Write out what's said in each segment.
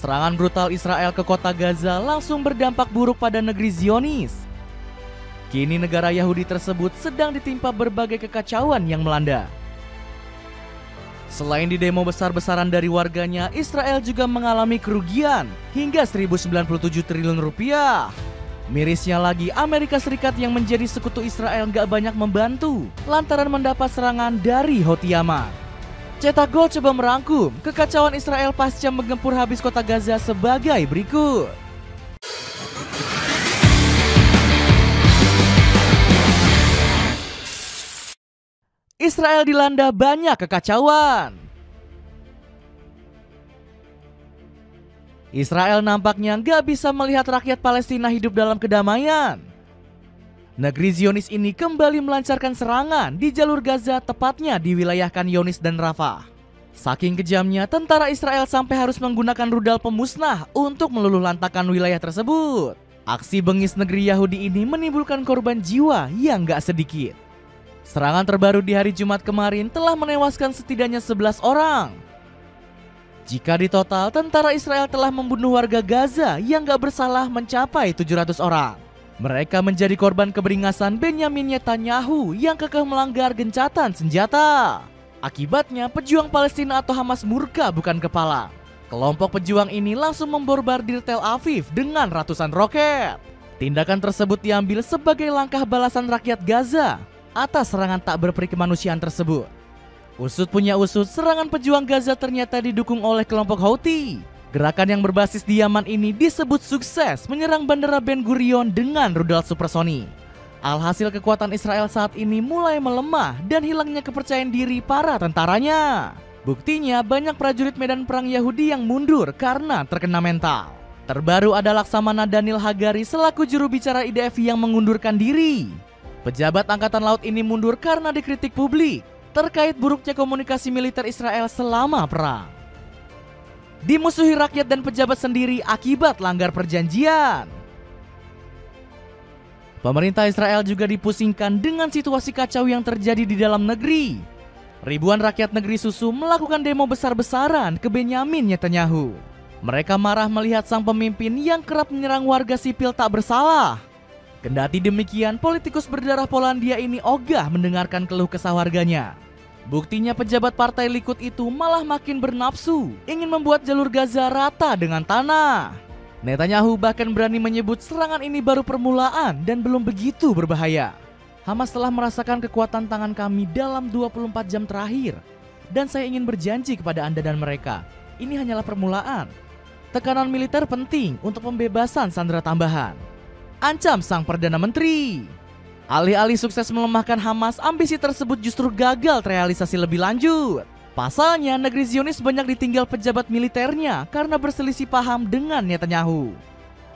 Serangan brutal Israel ke kota Gaza langsung berdampak buruk pada negeri Zionis. Kini negara Yahudi tersebut sedang ditimpa berbagai kekacauan yang melanda. Selain di demo besar-besaran dari warganya, Israel juga mengalami kerugian hingga 1.097 triliun rupiah. Mirisnya lagi, Amerika Serikat yang menjadi sekutu Israel gak banyak membantu lantaran mendapat serangan dari Houthi Yaman. Cetak Gol coba merangkum kekacauan Israel pasca menggempur habis kota Gaza sebagai berikut. Israel dilanda banyak kekacauan. Israel nampaknya gak bisa melihat rakyat Palestina hidup dalam kedamaian. Negeri Zionis ini kembali melancarkan serangan di jalur Gaza, tepatnya di wilayah Khan Younis dan Rafah. Saking kejamnya, tentara Israel sampai harus menggunakan rudal pemusnah untuk meluluhlantakkan wilayah tersebut. Aksi bengis negeri Yahudi ini menimbulkan korban jiwa yang gak sedikit. Serangan terbaru di hari Jumat kemarin telah menewaskan setidaknya 11 orang. Jika ditotal, tentara Israel telah membunuh warga Gaza yang gak bersalah mencapai 700 orang. Mereka menjadi korban keberingasan Benyamin Netanyahu yang kekeh melanggar gencatan senjata. Akibatnya, pejuang Palestina atau Hamas murka bukan kepala. Kelompok pejuang ini langsung memborbardir Tel Aviv dengan ratusan roket. Tindakan tersebut diambil sebagai langkah balasan rakyat Gaza atas serangan tak berperi kemanusiaan tersebut. Usut punya usut, serangan pejuang Gaza ternyata didukung oleh kelompok Houthi. Gerakan yang berbasis di Yaman ini disebut sukses menyerang Bandara Ben Gurion dengan rudal supersonik. Alhasil kekuatan Israel saat ini mulai melemah dan hilangnya kepercayaan diri para tentaranya. Buktinya banyak prajurit medan perang Yahudi yang mundur karena terkena mental. Terbaru ada Laksamana Daniel Hagari selaku juru bicara IDF yang mengundurkan diri. Pejabat Angkatan Laut ini mundur karena dikritik publik terkait buruknya komunikasi militer Israel selama perang. Dimusuhi rakyat dan pejabat sendiri akibat langgar perjanjian. Pemerintah Israel juga dipusingkan dengan situasi kacau yang terjadi di dalam negeri. Ribuan rakyat negeri susu melakukan demo besar-besaran ke Benyamin Netanyahu. Mereka marah melihat sang pemimpin yang kerap menyerang warga sipil tak bersalah. Kendati demikian, politikus berdarah Polandia ini ogah mendengarkan keluh kesah warganya. Buktinya pejabat partai Likud itu malah makin bernafsu ingin membuat jalur Gaza rata dengan tanah. Netanyahu bahkan berani menyebut serangan ini baru permulaan dan belum begitu berbahaya. Hamas telah merasakan kekuatan tangan kami dalam 24 jam terakhir. Dan saya ingin berjanji kepada Anda dan mereka, ini hanyalah permulaan. Tekanan militer penting untuk pembebasan sandera tambahan, ancam sang Perdana Menteri. Alih-alih sukses melemahkan Hamas, ambisi tersebut justru gagal terrealisasi lebih lanjut. Pasalnya, negeri Zionis banyak ditinggal pejabat militernya karena berselisih paham dengan Netanyahu.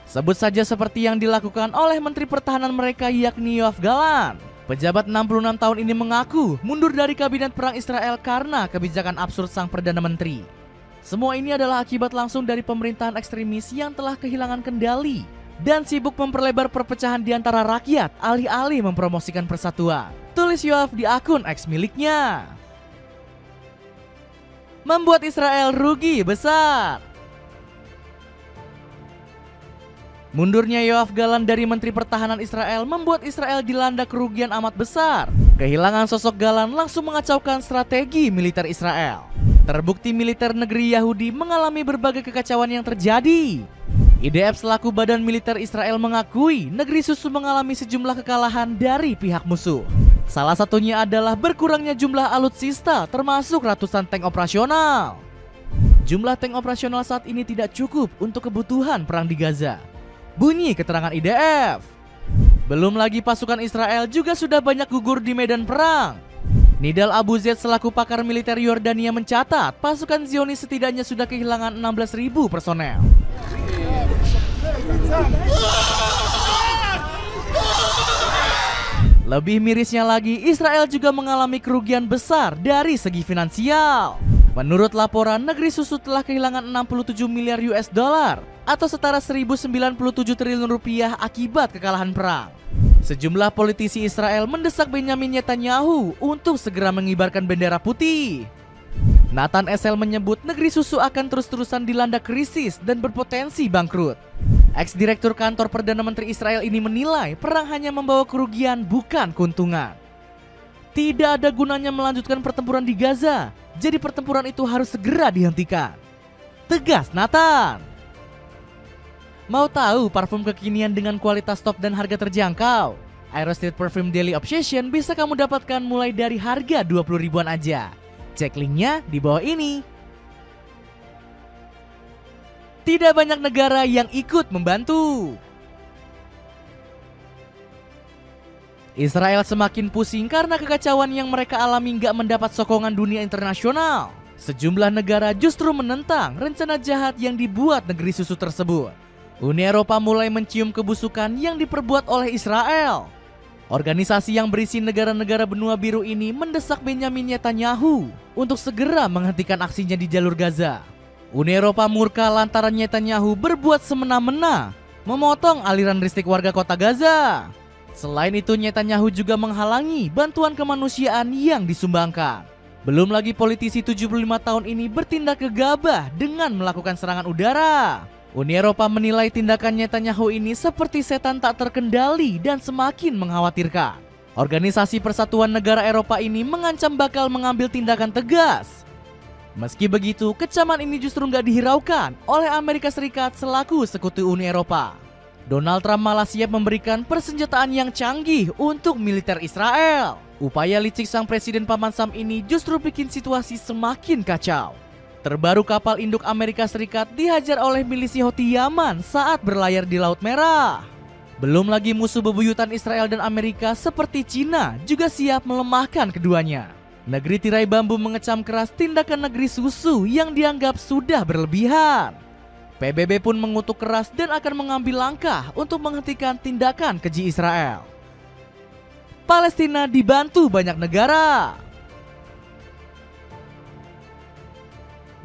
Sebut saja seperti yang dilakukan oleh Menteri Pertahanan mereka yakni Yoav Gallant. Pejabat 66 tahun ini mengaku mundur dari kabinet perang Israel karena kebijakan absurd sang Perdana Menteri. Semua ini adalah akibat langsung dari pemerintahan ekstremis yang telah kehilangan kendali dan sibuk memperlebar perpecahan di antara rakyat alih-alih mempromosikan persatuan. Tulis Yoav di akun X miliknya. Membuat Israel rugi besar. Mundurnya Yoav Gallant dari Menteri Pertahanan Israel membuat Israel dilanda kerugian amat besar. Kehilangan sosok Gallant langsung mengacaukan strategi militer Israel. Terbukti militer negeri Yahudi mengalami berbagai kekacauan yang terjadi. IDF selaku badan militer Israel mengakui negeri susu mengalami sejumlah kekalahan dari pihak musuh. Salah satunya adalah berkurangnya jumlah alutsista termasuk ratusan tank operasional. Jumlah tank operasional saat ini tidak cukup untuk kebutuhan perang di Gaza. Bunyi keterangan IDF. Belum lagi pasukan Israel juga sudah banyak gugur di medan perang. Nidal Abu Zaid selaku pakar militer Yordania mencatat pasukan Zionis setidaknya sudah kehilangan 16.000 personel. Lebih mirisnya lagi, Israel juga mengalami kerugian besar dari segi finansial. Menurut laporan, negeri susu telah kehilangan 67 miliar US dollar atau setara 1.097 triliun rupiah akibat kekalahan perang. Sejumlah politisi Israel mendesak Benyamin Netanyahu untuk segera mengibarkan bendera putih. Nathan Essel menyebut negeri susu akan terus-terusan dilanda krisis dan berpotensi bangkrut. Ex-direktur kantor Perdana Menteri Israel ini menilai perang hanya membawa kerugian bukan keuntungan. Tidak ada gunanya melanjutkan pertempuran di Gaza, jadi pertempuran itu harus segera dihentikan, tegas Nathan. Mau tahu parfum kekinian dengan kualitas top dan harga terjangkau? Aerostreet Perfume Daily Obsession bisa kamu dapatkan mulai dari harga 20 ribuan aja. Cek linknya di bawah ini. Tidak banyak negara yang ikut membantu. Israel semakin pusing karena kekacauan yang mereka alami nggak mendapat sokongan dunia internasional. Sejumlah negara justru menentang rencana jahat yang dibuat negeri susu tersebut. Uni Eropa mulai mencium kebusukan yang diperbuat oleh Israel. Organisasi yang berisi negara-negara benua biru ini mendesak Benyamin Netanyahu untuk segera menghentikan aksinya di jalur Gaza. Uni Eropa murka lantaran Netanyahu berbuat semena-mena memotong aliran listrik warga kota Gaza. Selain itu, Netanyahu juga menghalangi bantuan kemanusiaan yang disumbangkan. Belum lagi politisi 75 tahun ini bertindak gegabah dengan melakukan serangan udara. Uni Eropa menilai tindakan Netanyahu ini seperti setan tak terkendali dan semakin mengkhawatirkan. Organisasi Persatuan Negara Eropa ini mengancam bakal mengambil tindakan tegas. Meski begitu, kecaman ini justru nggak dihiraukan oleh Amerika Serikat selaku sekutu Uni Eropa. Donald Trump malah siap memberikan persenjataan yang canggih untuk militer Israel. Upaya licik sang presiden Paman Sam ini justru bikin situasi semakin kacau. Terbaru kapal induk Amerika Serikat dihajar oleh milisi Houthi Yaman saat berlayar di Laut Merah. Belum lagi musuh bebuyutan Israel dan Amerika seperti Cina juga siap melemahkan keduanya. Negeri tirai bambu mengecam keras tindakan negeri susu yang dianggap sudah berlebihan. PBB pun mengutuk keras dan akan mengambil langkah untuk menghentikan tindakan keji Israel. Palestina dibantu banyak negara.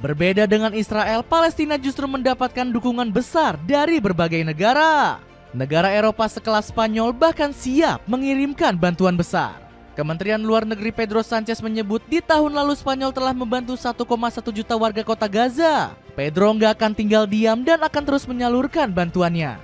Berbeda dengan Israel, Palestina justru mendapatkan dukungan besar dari berbagai negara. Negara Eropa sekelas Spanyol bahkan siap mengirimkan bantuan besar. Kementerian Luar Negeri Pedro Sanchez menyebut di tahun lalu Spanyol telah membantu 1,1 juta warga kota Gaza. Pedro nggak akan tinggal diam dan akan terus menyalurkan bantuannya.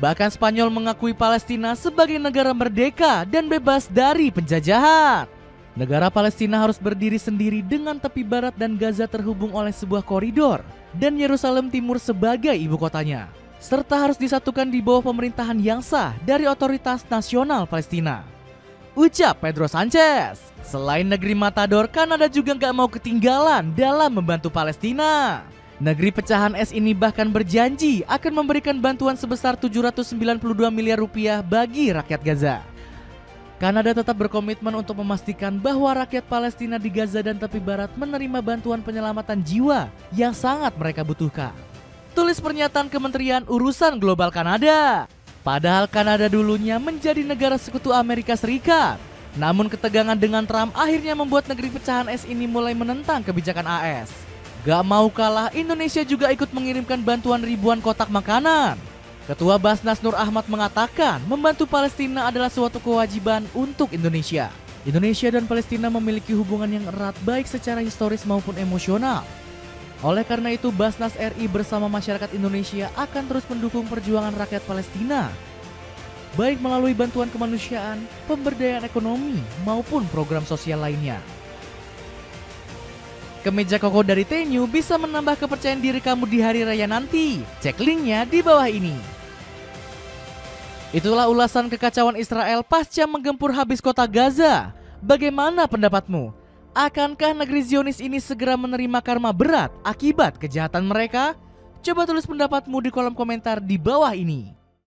Bahkan Spanyol mengakui Palestina sebagai negara merdeka dan bebas dari penjajahan. Negara Palestina harus berdiri sendiri dengan tepi barat dan Gaza terhubung oleh sebuah koridor dan Yerusalem Timur sebagai ibu kotanya, serta harus disatukan di bawah pemerintahan yang sah dari Otoritas Nasional Palestina, ucap Pedro Sanchez. Selain negeri Matador, Kanada juga nggak mau ketinggalan dalam membantu Palestina. Negeri pecahan es ini bahkan berjanji akan memberikan bantuan sebesar 792 miliar rupiah bagi rakyat Gaza. Kanada tetap berkomitmen untuk memastikan bahwa rakyat Palestina di Gaza dan tepi barat menerima bantuan penyelamatan jiwa yang sangat mereka butuhkan. Tulis pernyataan Kementerian Urusan Global Kanada. Padahal Kanada dulunya menjadi negara sekutu Amerika Serikat. Namun ketegangan dengan Trump akhirnya membuat negeri pecahan es ini mulai menentang kebijakan AS. Gak mau kalah, Indonesia juga ikut mengirimkan bantuan ribuan kotak makanan. Ketua Basnas Nur Ahmad mengatakan membantu Palestina adalah suatu kewajiban untuk Indonesia. Indonesia dan Palestina memiliki hubungan yang erat baik secara historis maupun emosional. Oleh karena itu, Basnas RI bersama masyarakat Indonesia akan terus mendukung perjuangan rakyat Palestina, baik melalui bantuan kemanusiaan, pemberdayaan ekonomi, maupun program sosial lainnya. Kemeja koko dari Tenyu bisa menambah kepercayaan diri kamu di hari raya nanti. Cek linknya di bawah ini. Itulah ulasan kekacauan Israel pasca menggempur habis kota Gaza. Bagaimana pendapatmu? Akankah negeri Zionis ini segera menerima karma berat akibat kejahatan mereka? Coba tulis pendapatmu di kolom komentar di bawah ini.